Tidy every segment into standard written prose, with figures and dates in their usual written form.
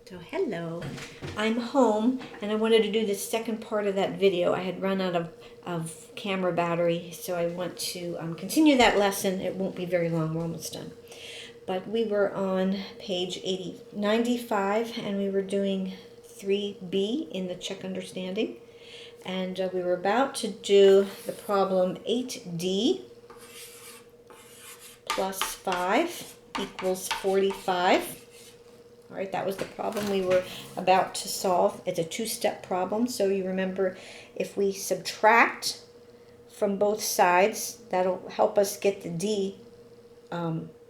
So hello, I'm home and I wanted to do the second part of that video. I had run out of camera battery, so I want to continue that lesson. It won't be very long, we're almost done. But we were on page 95 and we were doing 3B in the check understanding. And we were about to do the problem 8D plus 5 equals 45. All right, that was the problem we were about to solve. It's a two-step problem, so you remember if we subtract from both sides, that'll help us get the D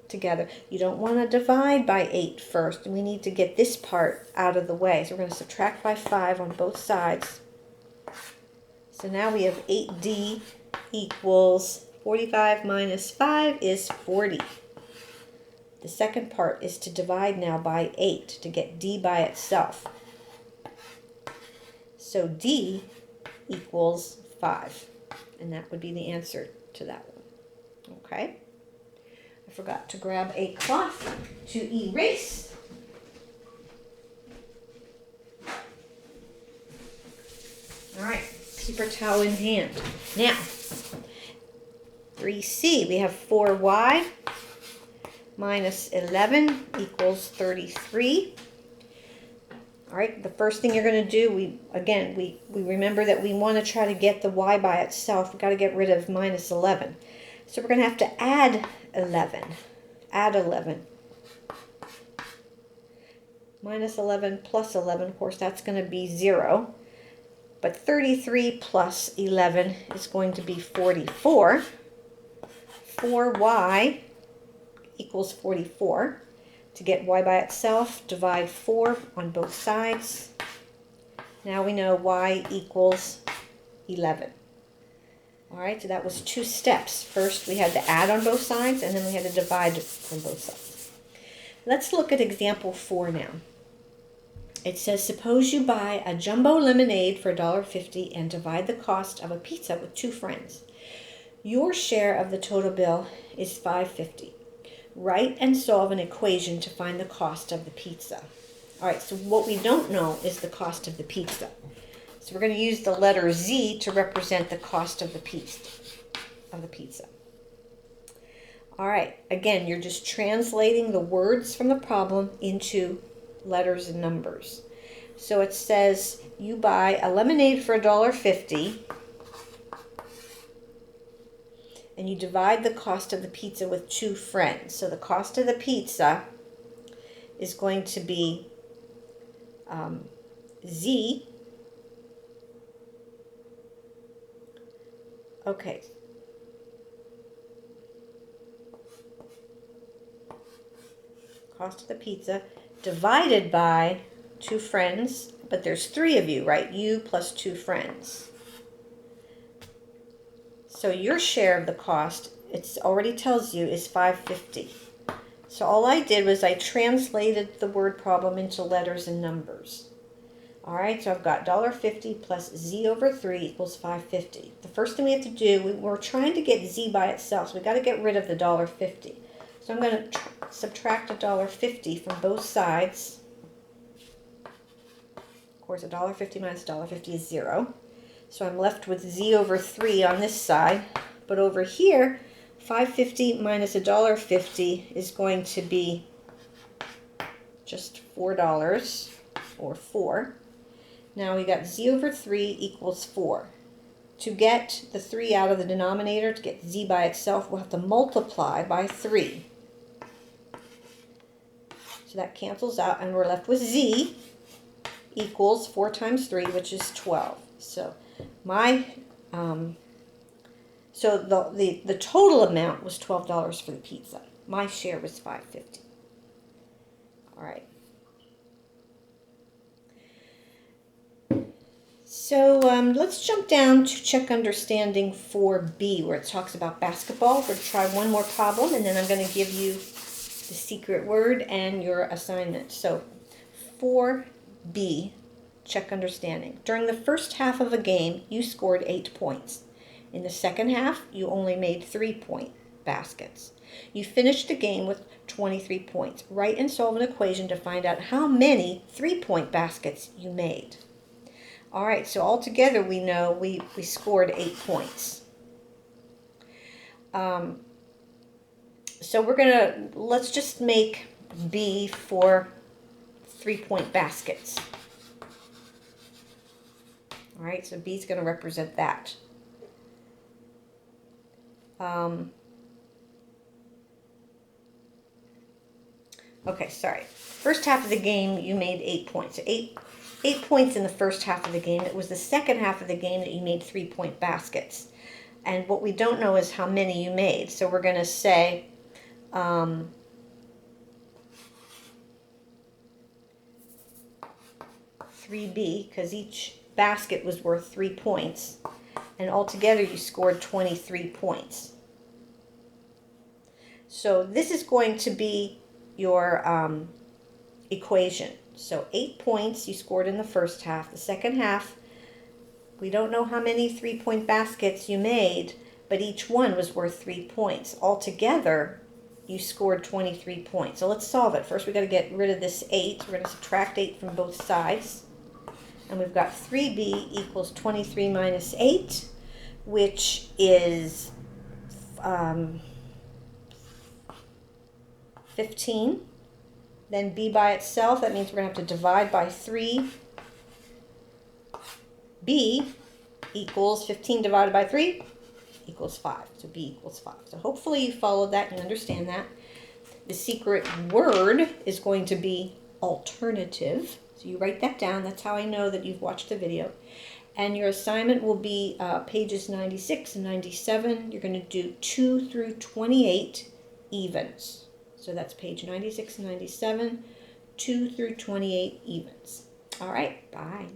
together. You don't want to divide by 8 first. We need to get this part out of the way. So we're going to subtract by 5 on both sides. So now we have 8D equals 45 minus 5 is 40. The second part is to divide now by 8 to get D by itself. So D equals 5. And that would be the answer to that one. Okay? I forgot to grab a cloth to erase. All right, paper towel in hand. Now, 3C, we have 4Y minus 11 equals 33. All right, the first thing you're going to do, we remember that we want to try to get the y by itself. We've got to get rid of minus 11. So we're going to have to add 11. Add 11. Minus 11 plus 11, of course, that's going to be 0. But 33 plus 11 is going to be 44. 4y equals 44. To get y by itself, divide 4 on both sides. Now we know y equals 11. All right, so that was two steps. First, we had to add on both sides, and then we had to divide on both sides. Let's look at example 4 now. It says, suppose you buy a jumbo lemonade for $1.50 and divide the cost of a pizza with 2 friends. Your share of the total bill is $5.50. Write and solve an equation to find the cost of the pizza. All right, so what we don't know is the cost of the pizza. So we're going to use the letter Z to represent the cost of the pizza. All right, again, you're just translating the words from the problem into letters and numbers. So it says you buy a lemonade for $1.50. And you divide the cost of the pizza with 2 friends. So the cost of the pizza is going to be Z. Okay. Cost of the pizza divided by 2 friends, but there's 3 of you, right? You plus 2 friends. So your share of the cost, it already tells you, is $5.50. So all I did was I translated the word problem into letters and numbers. All right, so I've got $1.50 plus Z over 3 equals $5.50. The first thing we have to do, we're trying to get Z by itself, so we've got to get rid of the $1.50. So I'm going to subtract $1.50 from both sides. Of course, $1.50 minus $1.50 is 0. So I'm left with Z over 3 on this side. But over here, $5.50 minus $1.50 is going to be just $4, or 4. Now we got Z over 3 equals 4. To get the 3 out of the denominator, to get Z by itself, we'll have to multiply by 3. So that cancels out, and we're left with Z equals 4 times 3, which is 12. So the total amount was $12 for the pizza. My share was $5.50. All right. So let's jump down to check understanding 4B, where it talks about basketball. We're going to try one more problem, and then I'm going to give you the secret word and your assignment. So 4B. Check understanding. During the first half of a game, you scored 8 points. In the second half, you only made 3 points, baskets. You finished the game with 23 points. Write and solve an equation to find out how many 3-point baskets you made. All right, so altogether we know we scored 8 points. So let's just make B for 3-point baskets. All right, so B is going to represent that. Okay, sorry. First half of the game, you made 8 points. So 8 points in the first half of the game. It was the second half of the game that you made 3-point baskets. And what we don't know is how many you made. So we're going to say 3B, because each basket was worth 3 points. And altogether you scored 23 points. So this is going to be your equation. So 8 points you scored in the first half. The second half, we don't know how many 3-point baskets you made, but each one was worth 3 points. Altogether, you scored 23 points. So let's solve it. First, we've got to get rid of this 8. We're going to subtract 8 from both sides. And we've got 3B equals 23 minus 8, which is 15. Then B by itself, that means we're going to have to divide by 3. B equals 15 divided by 3 equals 5. So B equals 5. So hopefully you followed that and you understand that. The secret word is going to be alternative. So you write that down. That's how I know that you've watched the video. And your assignment will be pages 96 and 97. You're going to do 2 through 28 evens. So that's page 96 and 97, 2 through 28 evens. All right, bye.